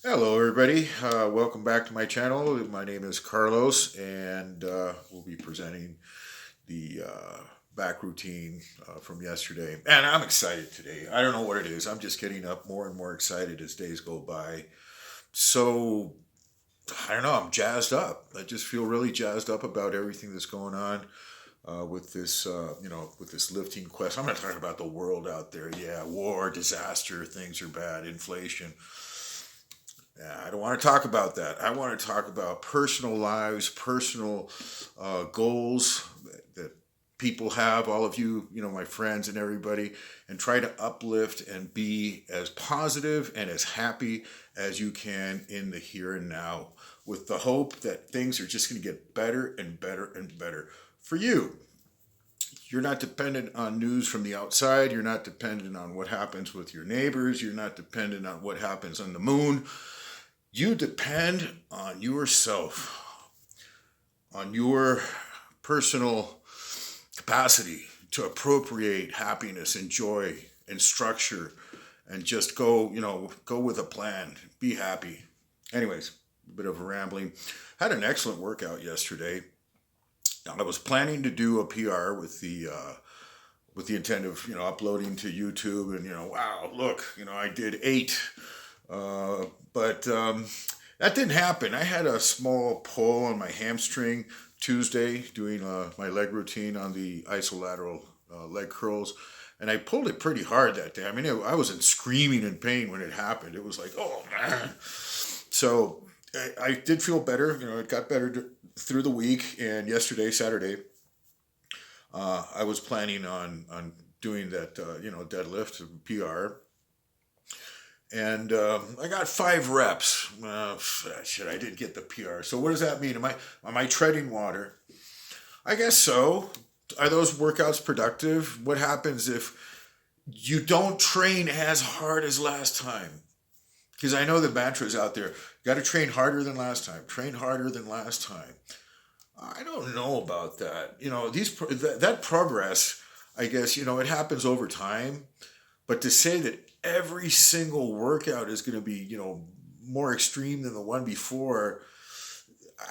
Hello, everybody. Welcome back to my channel. My name is Carlos, and we'll be presenting the back routine from yesterday. And I'm excited today. I don't know what it is. I'm just getting up more and more excited as days go by. So, I don't know. I'm jazzed up. I just feel really jazzed up about everything that's going on with this, with this lifting quest. I'm not talking about the world out there. Yeah, war, disaster, things are bad, inflation. Yeah, I don't want to talk about that. I want to talk about personal lives, personal goals that people have, all of you, my friends and everybody, and try to uplift and be as positive and as happy as you can in the here and now with the hope that things are just going to get better and better and better for you. You're not dependent on news from the outside. You're not dependent on what happens with your neighbors. You're not dependent on what happens on the moon. You depend on yourself, on your personal capacity to appropriate happiness and joy and structure and just go with a plan. Be happy. Anyways, a bit of a rambling. Had an excellent workout yesterday. I was planning to do a PR with the intent of uploading to YouTube and wow, look, I did 8. But that didn't happen. I had a small pull on my hamstring Tuesday doing my leg routine on the isolateral leg curls. And I pulled it pretty hard that day. I mean, I wasn't screaming in pain when it happened. It was like, oh, man. So I did feel better. It got better through the week. And yesterday, Saturday, I was planning on doing that, deadlift PR. And I got 5 reps. Shit, I didn't get the PR. So what does that mean? Am I treading water? I guess so. Are those workouts productive? What happens if you don't train as hard as last time? Because I know the mantras out there. Got to train harder than last time. Train harder than last time. I don't know about that. That progress. I guess it happens over time. But to say that every single workout is going to be, more extreme than the one before,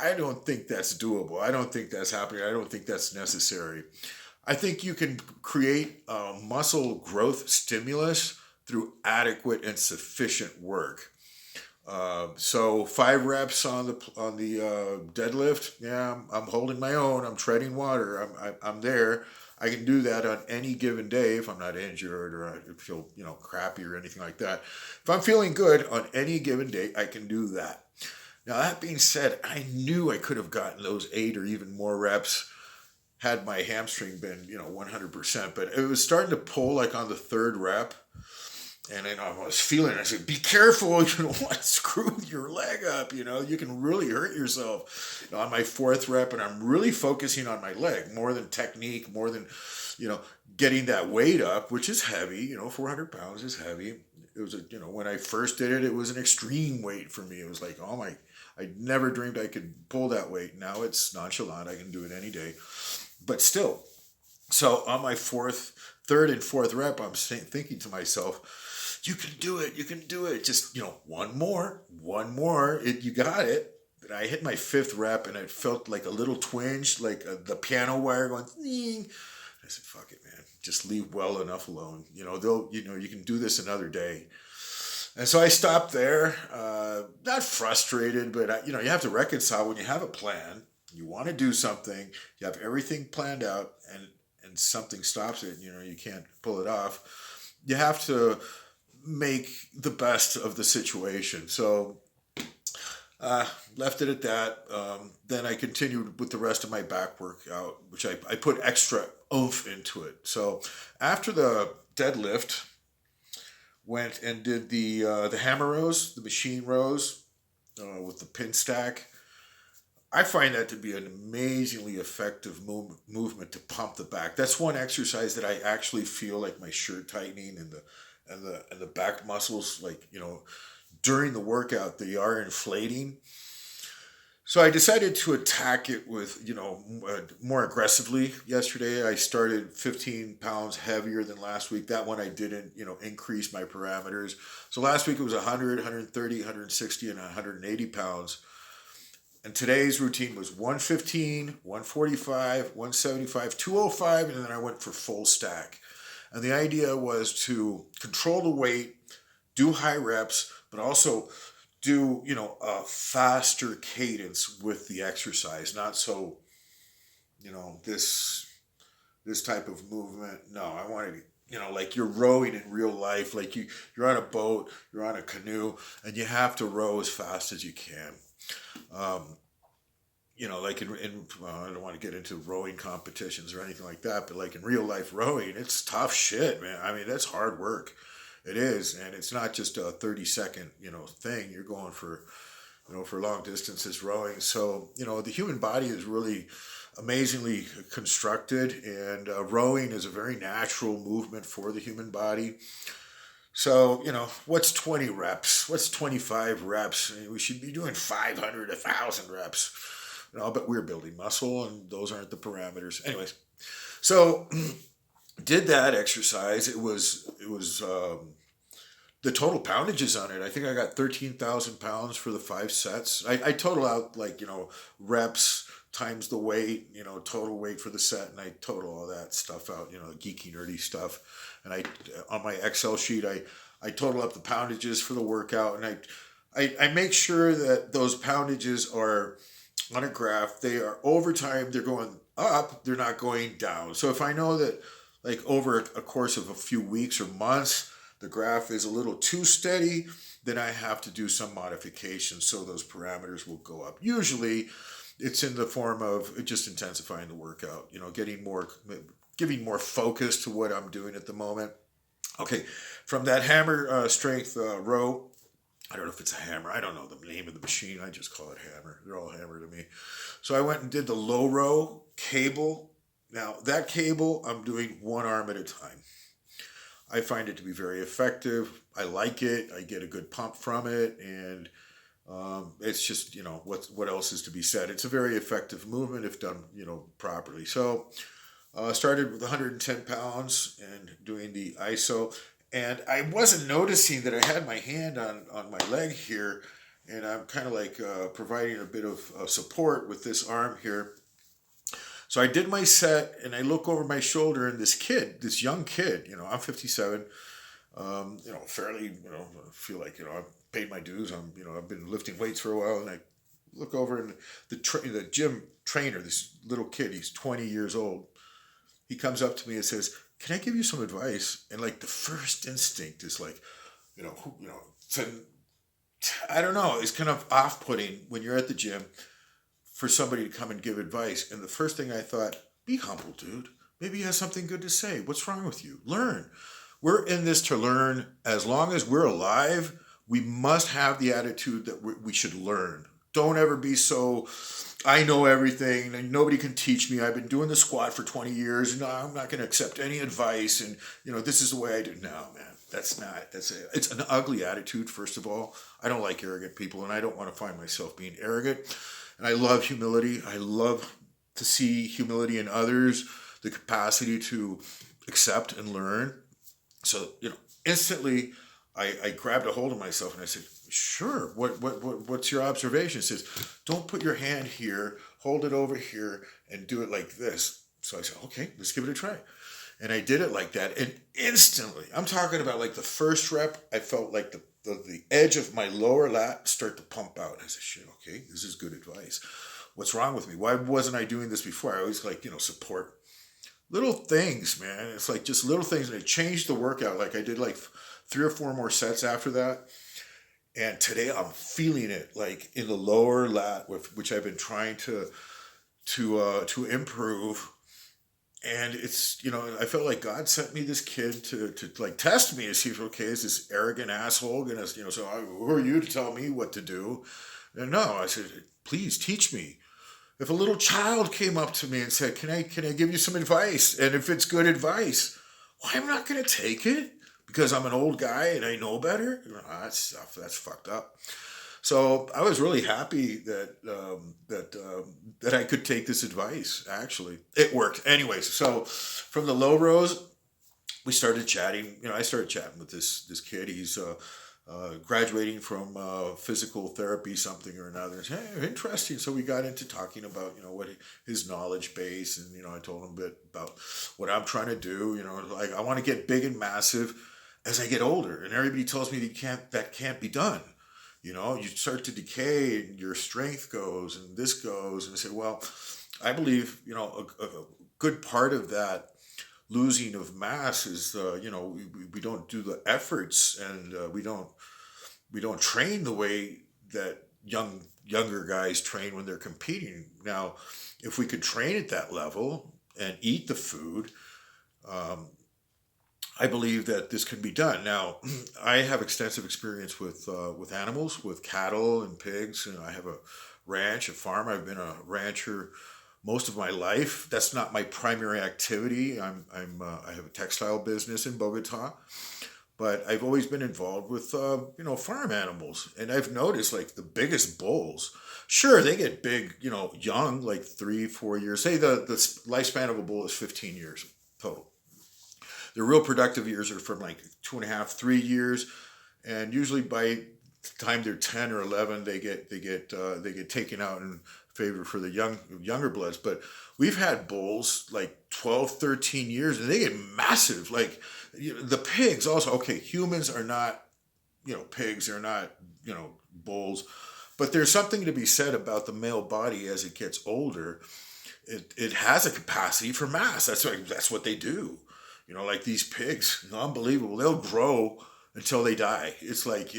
I don't think that's doable. I don't think that's happening. I don't think that's necessary. I think you can create a muscle growth stimulus through adequate and sufficient work. So 5 reps on the deadlift. Yeah, I'm holding my own. I'm treading water. I'm there. I can do that on any given day if I'm not injured or I feel crappy or anything like that. If I'm feeling good on any given day, I can do that. Now that being said, I knew I could have gotten those 8 or even more reps had my hamstring been 100%. But it was starting to pull like on the 3rd rep. And then I was feeling it. I said, be careful. You don't want to screw your leg up. You can really hurt yourself. On my 4th rep, and I'm really focusing on my leg more than technique, more than, you know, getting that weight up, which is heavy. 400 pounds is heavy. It was, when I first did it, it was an extreme weight for me. It was like, oh my, I never dreamed I could pull that weight. Now it's nonchalant. I can do it any day. But still, so on my 3rd and 4th rep, I'm thinking to myself, you can do it. You can do it. Just, one more. You got it. And I hit my 5th rep and it felt like a little twinge, like the piano wire going, Ding. I said, fuck it, man. Just leave well enough alone. You can do this another day. And so I stopped there, not frustrated, but you have to reconcile when you have a plan, you want to do something, you have everything planned out, and something stops it. You can't pull it off. You have to make the best of the situation. So left it at that. Then I continued with the rest of my back workout, which I put extra oomph into it. So after the deadlift, went and did the hammer rows, the machine rows with the pin stack. I find that to be an amazingly effective movement to pump the back. That's one exercise that I actually feel like my shirt tightening and the back muscles, like during the workout, they are inflating. So I decided to attack it with, more aggressively yesterday. I started 15 pounds heavier than last week. That one I didn't, increase my parameters. So last week it was 100, 130, 160, and 180 pounds. And today's routine was 115, 145, 175, 205, and then I went for full stack. And the idea was to control the weight, do high reps, but also do, a faster cadence with the exercise, not so, this type of movement. No, I wanted to, like you're rowing in real life, like you're on a boat, you're on a canoe, and you have to row as fast as you can. Um, like I don't want to get into rowing competitions or anything like that, but like in real life rowing, it's tough shit, man. I mean, that's hard work. It is, and it's not just a 30-second, thing. You're going for, for long distances rowing. So, the human body is really amazingly constructed, and rowing is a very natural movement for the human body. So, what's 20 reps? What's 25 reps? I mean, we should be doing 500, 1,000 reps. But we're building muscle, and those aren't the parameters. Anyways, so did that exercise. It was the total poundages on it. I think I got 13,000 pounds for the 5 sets. I total out like reps times the weight, total weight for the set, and I total all that stuff out, geeky nerdy stuff. And I on my Excel sheet I total up the poundages for the workout, and I make sure that those poundages are on a graph. They are over time, they're going up, they're not going down. So if I know that like over a course of a few weeks or months, the graph is a little too steady, then I have to do some modifications so those parameters will go up. Usually it's in the form of just intensifying the workout, giving more focus to what I'm doing at the moment. Okay, from that hammer strength row, I don't know if it's a hammer. I don't know the name of the machine. I just call it hammer. They're all hammer to me. So I went and did the low row cable. Now, that cable, I'm doing one arm at a time. I find it to be very effective. I like it. I get a good pump from it. And it's just, what else is to be said? It's a very effective movement if done, properly. So started with 110 pounds and doing the ISO. And I wasn't noticing that I had my hand on my leg here, and I'm kind of like providing a bit of support with this arm here. So I did my set, and I look over my shoulder, and this young kid, I'm 57, fairly, feel like, I've paid my dues. I've been lifting weights for a while, and I look over, and the gym trainer, this little kid, he's 20 years old. He comes up to me and says, "Can I give you some advice?" And like the first instinct is like, to, I don't know, it's kind of off-putting when you're at the gym for somebody to come and give advice. And the first thing I thought, be humble, dude. Maybe he has something good to say. What's wrong with you? Learn. We're in this to learn. As long as we're alive, we must have the attitude that we should learn. Don't ever be so, I know everything and nobody can teach me. I've been doing the squat for 20 years and I'm not going to accept any advice. And, this is the way I do. No, man, it's an ugly attitude, first of all. I don't like arrogant people, and I don't want to find myself being arrogant. And I love humility. I love to see humility in others, the capacity to accept and learn. So, instantly I grabbed a hold of myself and I said, sure, what's your observation? It says, don't put your hand here, hold it over here, and do it like this. So I said, okay, let's give it a try. And I did it like that. And instantly, I'm talking about like the first rep, I felt like the edge of my lower lat start to pump out. I said, shit, okay, this is good advice. What's wrong with me? Why wasn't I doing this before? I always support little things, man. It's like just little things. And it changed the workout. Like I did like 3 or 4 more sets after that. And today I'm feeling it like in the lower lat, which I've been trying to improve. And it's, I felt like God sent me this kid to like test me and see if, okay, is this arrogant asshole going to, so who are you to tell me what to do? And no, I said, please teach me. If a little child came up to me and said, can I give you some advice? And if it's good advice, well, I'm not going to take it because I'm an old guy and I know better. That's fucked up. So I was really happy that I could take this advice. Actually, it worked. Anyways, so from the low rows, we started chatting. I started chatting with this kid. He's graduating from physical therapy, something or another. Hey, interesting. So we got into talking about what his knowledge base, and I told him a bit about what I'm trying to do. Like I want to get big and massive as I get older, and everybody tells me that can't be done. You start to decay, and your strength goes, and this goes, and I said, well, I believe a good part of that losing of mass is we don't do the efforts, and we don't train the way that younger guys train when they're competing. Now, if we could train at that level and eat the food, I believe that this can be done. Now, I have extensive experience with animals, with cattle and pigs, and I have a ranch, a farm. I've been a rancher most of my life. That's not my primary activity. I have a textile business in Bogota, but I've always been involved with farm animals, and I've noticed like the biggest bulls. Sure, they get big, young, like 3, 4 years. Say the lifespan of a bull is 15 years total. The real productive years are from like 2.5, 3 years, and usually by the time they're 10 or 11, they get taken out in favor for the younger bloods. But we've had bulls like 12, 13 years, and they get massive. Like the pigs also. Okay, humans are not, pigs are not, bulls, but there's something to be said about the male body as it gets older. It has a capacity for mass. That's what they do. Like these pigs, unbelievable. They'll grow until they die. It's like,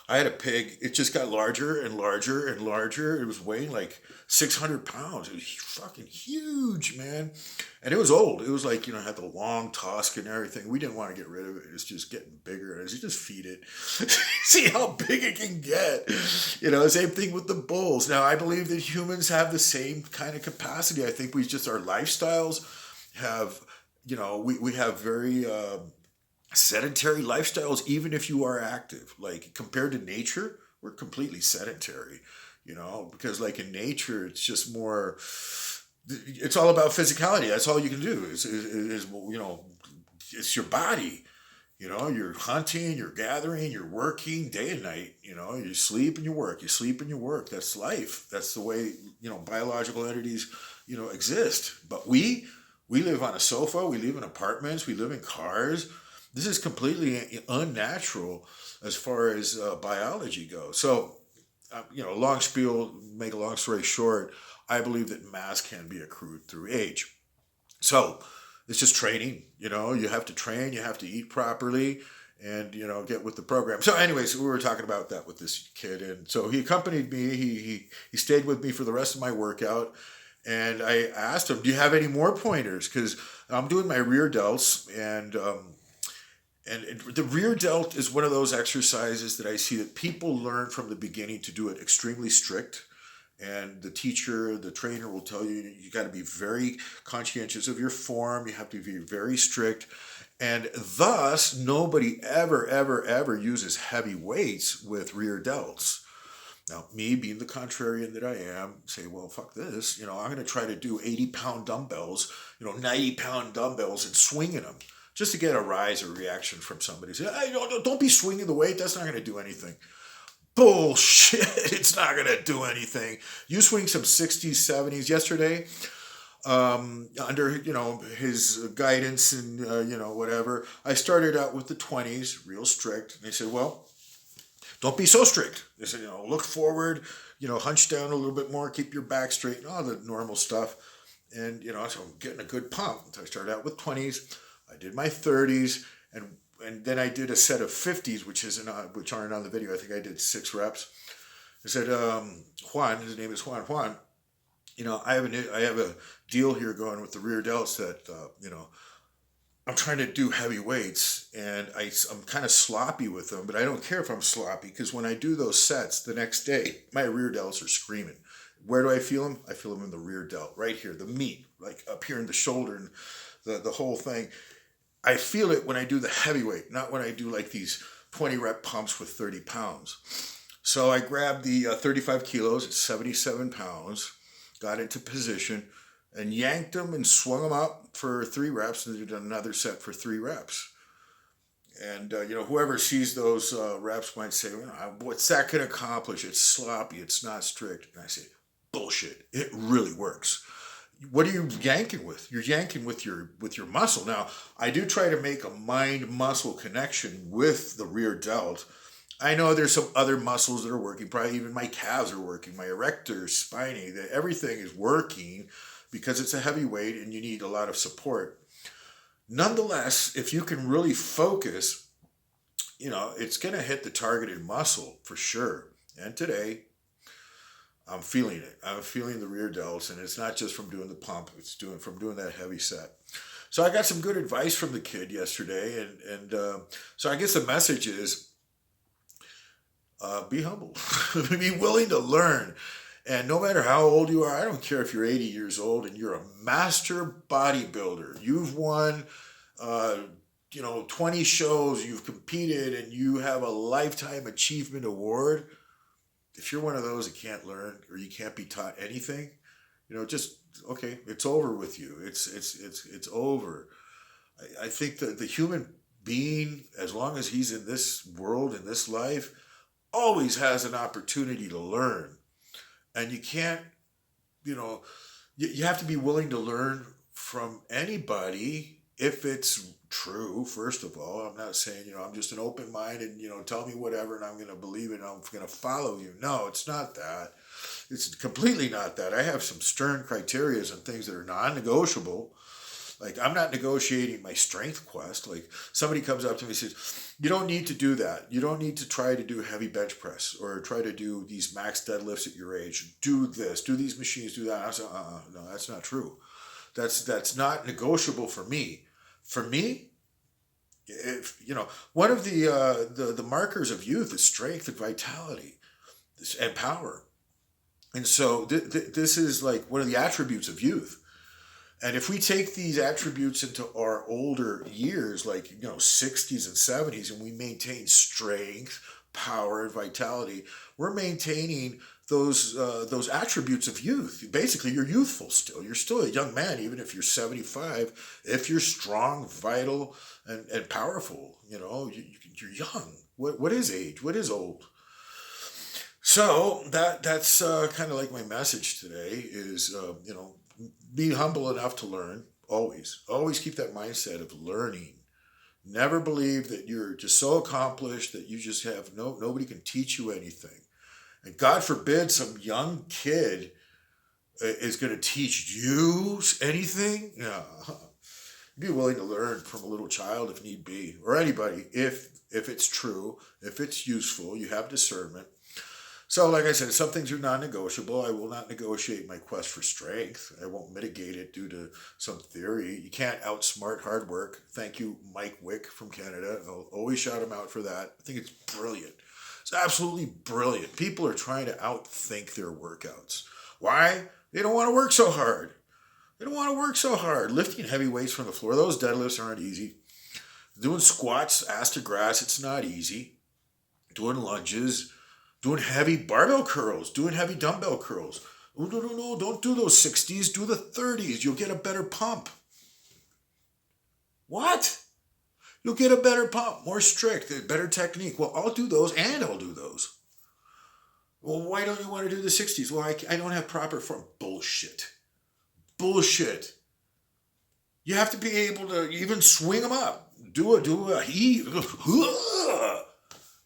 I had a pig, it just got larger and larger and larger. It was weighing like 600 pounds. It was fucking huge, man. And it was old. It was like, had the long tusk and everything. We didn't want to get rid of it. It's just getting bigger. As you just feed it, see how big it can get. Same thing with the bulls. Now, I believe that humans have the same kind of capacity. I think our lifestyles have, we have very sedentary lifestyles, even if you are active. Like compared to nature, we're completely sedentary, because like in nature, it's just more, it's all about physicality. That's all you can do is it's your body. You're hunting, you're gathering, you're working day and night. You sleep and you work, you sleep and you work. That's life. That's the way, biological entities, exist. But we live on a sofa, we live in apartments, we live in cars. This is completely unnatural as far as biology goes. So, long spiel, make a long story short, I believe that mass can be accrued through age. So, it's just training. You have to train, you have to eat properly, and, get with the program. So, anyways, we were talking about that with this kid. And so he accompanied me. He stayed with me for the rest of my workout. And I asked him, do you have any more pointers? Because I'm doing my rear delts, and the rear delt is one of those exercises that I see that people learn from the beginning to do it extremely strict. And the teacher, the trainer will tell you got to be very conscientious of your form. You have to be very strict. And thus, nobody ever, ever, ever uses heavy weights with rear delts. Now, me being the contrarian that I am, say, well, fuck this. I'm going to try to do 80-pound dumbbells, 90-pound dumbbells and swinging them just to get a rise or reaction from somebody. Say, hey, don't be swinging the weight. That's not going to do anything. Bullshit. It's not going to do anything. You swing some 60s, 70s yesterday under, his guidance and, whatever. I started out with the 20s, real strict. And they said, well, don't be so strict. They said, look forward, hunch down a little bit more, keep your back straight, and all the normal stuff. And, so I'm getting a good pump. So I started out with 20s. I did my 30s, and then I did a set of 50s, which aren't on the video. I think I did 6 reps. I said, Juan, his name is Juan. Juan, I have a deal here going with the rear delts that, I'm trying to do heavy weights, and I'm kind of sloppy with them, but I don't care if I'm sloppy, because when I do those sets the next day, my rear delts are screaming. Where do I feel them? I feel them in the rear delt, right here, the meat, like up here in the shoulder and the whole thing. I feel it when I do the heavyweight, not when I do like these 20 rep pumps with 30 pounds. So I grabbed the 35 kilos, it's 77 pounds, got into position and yanked them and swung them up for 3 reps and did another set for 3 reps. And, whoever sees those reps might say, "Well, what's that going to accomplish? It's sloppy, it's not strict." And I say, bullshit, it really works. What are you yanking with? You're yanking with your muscle. Now, I do try to make a mind muscle connection with the rear delt. I know there's some other muscles that are working. Probably even my calves are working. My erector, spiny, everything is working because it's a heavy weight and you need a lot of support. Nonetheless, if you can really focus, it's going to hit the targeted muscle for sure. And today, I'm feeling it. I'm feeling the rear delts, and it's not just from doing the pump. It's from doing that heavy set. So I got some good advice from the kid yesterday, and so I guess the message is be humble, be willing to learn, and no matter how old you are, I don't care if you're 80 years old and you're a master bodybuilder. You've won, 20 shows. You've competed, and you have a lifetime achievement award. If you're one of those that can't learn or you can't be taught anything, just okay, it's over with you. It's over. I think that the human being, as long as he's in this world, in this life, always has an opportunity to learn. And you can't, you have to be willing to learn from anybody if it's true. First of all, I'm not saying, I'm just an open mind and, tell me whatever and I'm going to believe it and I'm going to follow you. No, it's not that. It's completely not that. I have some stern criterias and things that are non-negotiable. Like, I'm not negotiating my strength quest. Like, somebody comes up to me and says, you don't need to do that. You don't need to try to do heavy bench press or try to do these max deadlifts at your age. Do this, do these machines, do that. I said, no, that's not true. That's not negotiable for me. For me, if one of the markers of youth is strength and vitality and power. And so this is like one of the attributes of youth. And if we take these attributes into our older years, like 60s and 70s, and we maintain strength, power, and vitality, we're maintaining those attributes of youth. Basically, you're youthful still. You're still a young man, even if you're 75. If you're strong, vital, and powerful, you're young. What is age? What is old? So that's kind of like my message today is, be humble enough to learn. Always keep that mindset of learning. Never believe that you're just so accomplished that you just have nobody can teach you anything. And God forbid some young kid is going to teach you anything. Yeah. Be willing to learn from a little child if need be, or anybody, if it's true, if it's useful, you have discernment. So, like I said, some things are non-negotiable. I will not negotiate my quest for strength. I won't mitigate it due to some theory. You can't outsmart hard work. Thank you, Mike Wick from Canada. I'll always shout him out for that. I think it's brilliant. It's absolutely brilliant. People are trying to outthink their workouts. Why? They don't want to work so hard. They don't want to work so hard. Lifting heavy weights from the floor, those deadlifts aren't easy. Doing squats, ass to grass, it's not easy. Doing lunges, doing heavy barbell curls, doing heavy dumbbell curls. Oh, no, don't do those 60s, do the 30s. You'll get a better pump. What? You'll get a better pump, more strict, better technique. Well, I'll do those and I'll do those. Well, why don't you want to do the 60s? Well, I don't have proper form. Bullshit. You have to be able to even swing them up. Do a heave.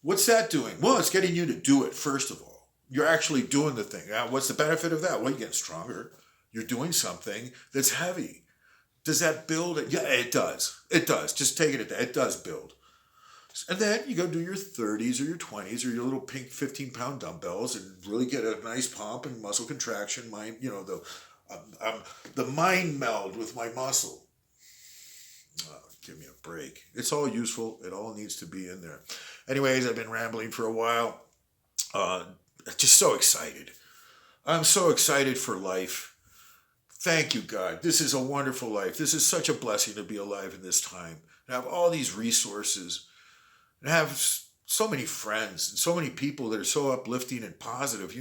What's that doing? Well, it's getting you to do it, first of all. You're actually doing the thing. What's the benefit of that? Well, you're getting stronger. You're doing something that's heavy. Does that build it? Yeah, it does. It does. Just take it at that. It does build. And then you go do your 30s or your 20s or your little pink 15-pound dumbbells and really get a nice pump and muscle contraction. The mind meld with my muscle. Give me a break. It's all useful. It all needs to be in there. Anyways, I've been rambling for a while. Just so excited. I'm so excited for life. Thank you, God. This is a wonderful life. This is such a blessing to be alive in this time. And have all these resources. And have so many friends and so many people that are so uplifting and positive.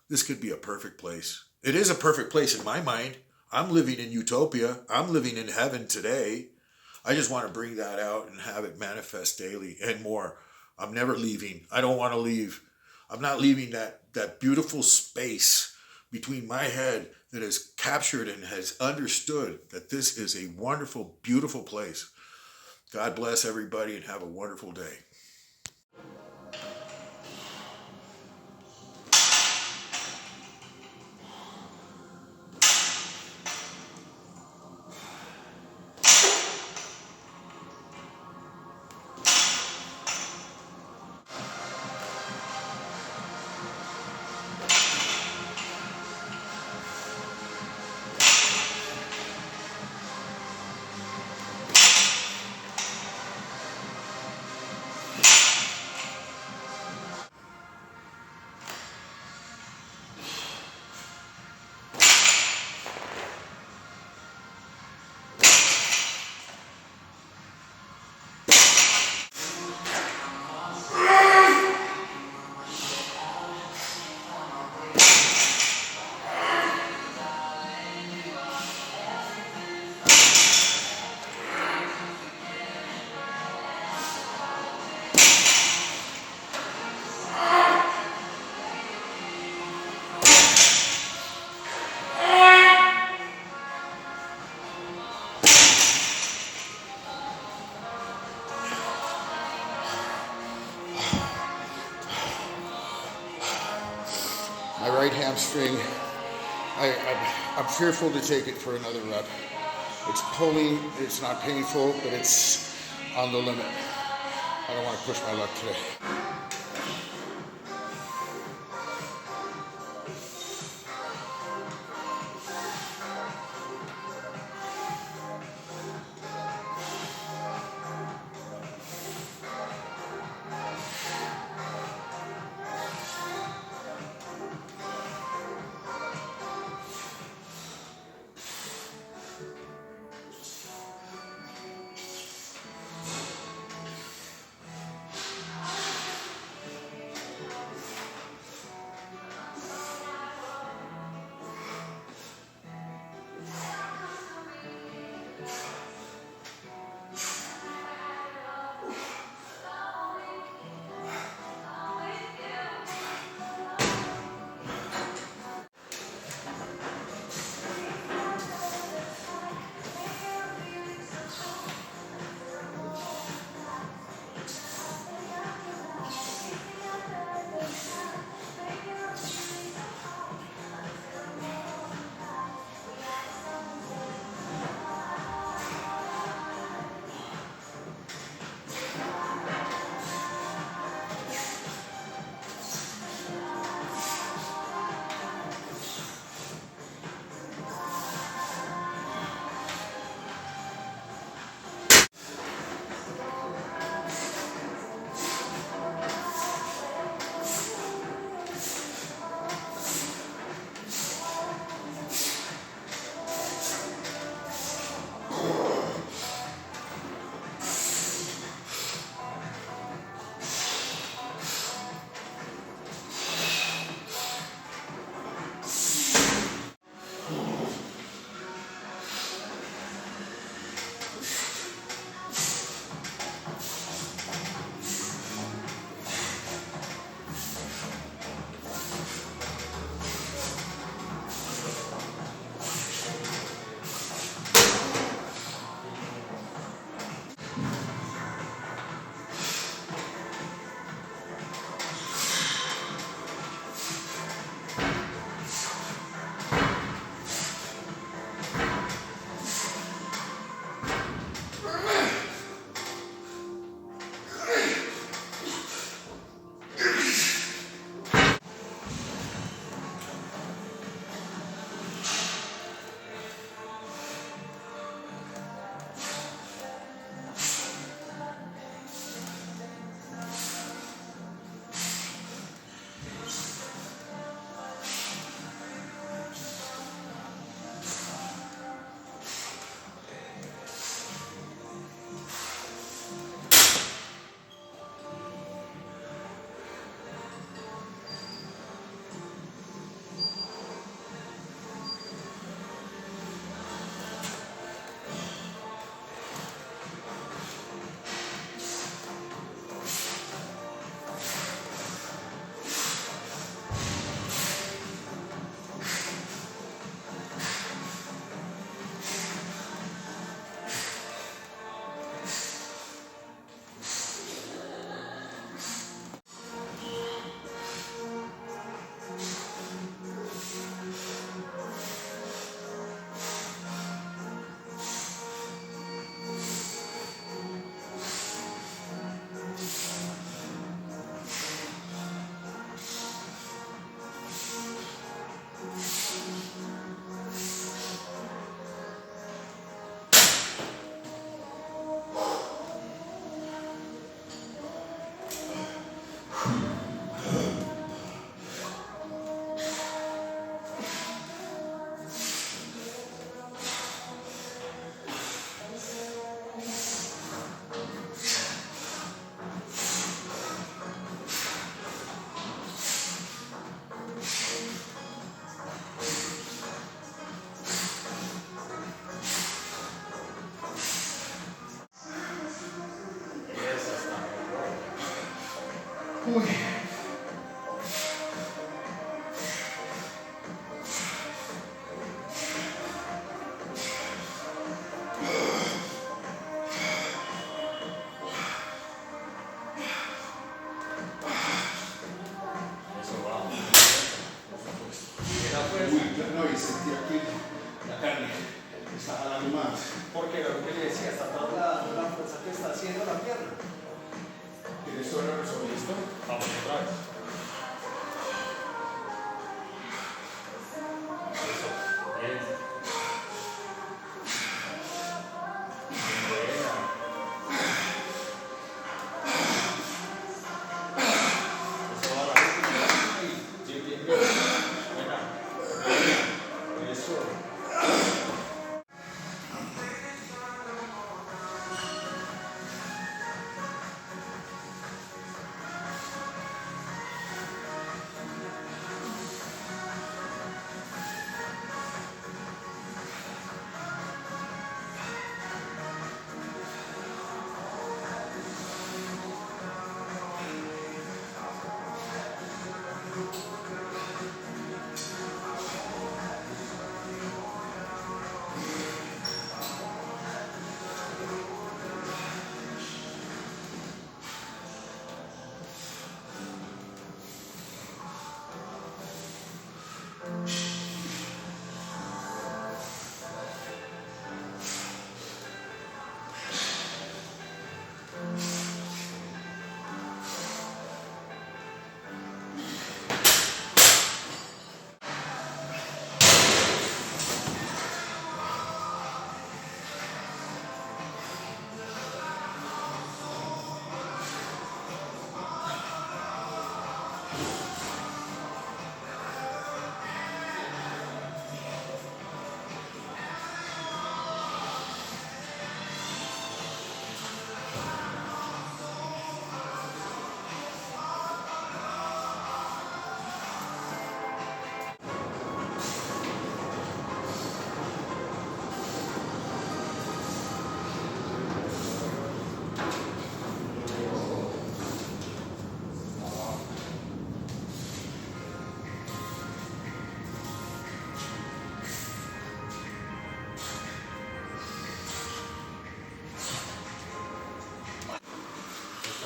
This could be a perfect place. It is a perfect place in my mind. I'm living in utopia. I'm living in heaven today. I just want to bring that out and have it manifest daily and more. I'm never leaving. I don't want to leave. I'm not leaving that beautiful space between my head that has captured and has understood that this is a wonderful, beautiful place. God bless everybody and have a wonderful day. My right hamstring, I'm fearful to take it for another rep. It's pulling, it's not painful, but it's on the limit. I don't want to push my luck today. Uy. No, y sentí aquí la carne está jalando más. Porque lo que le decía, está toda la fuerza que está haciendo la pierna. ¿Tienes todo resuelto? ¿Listo? Vamos otra vez. Eso. Bien. Buena. Eso va a la última. Bien, bien, bien. Buena. Buena. Eso.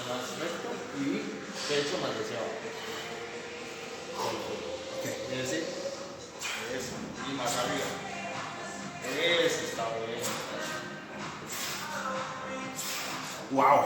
Más recto y pecho más hacia abajo. Ese. Eso. Y más arriba. Ese está bien. Wow.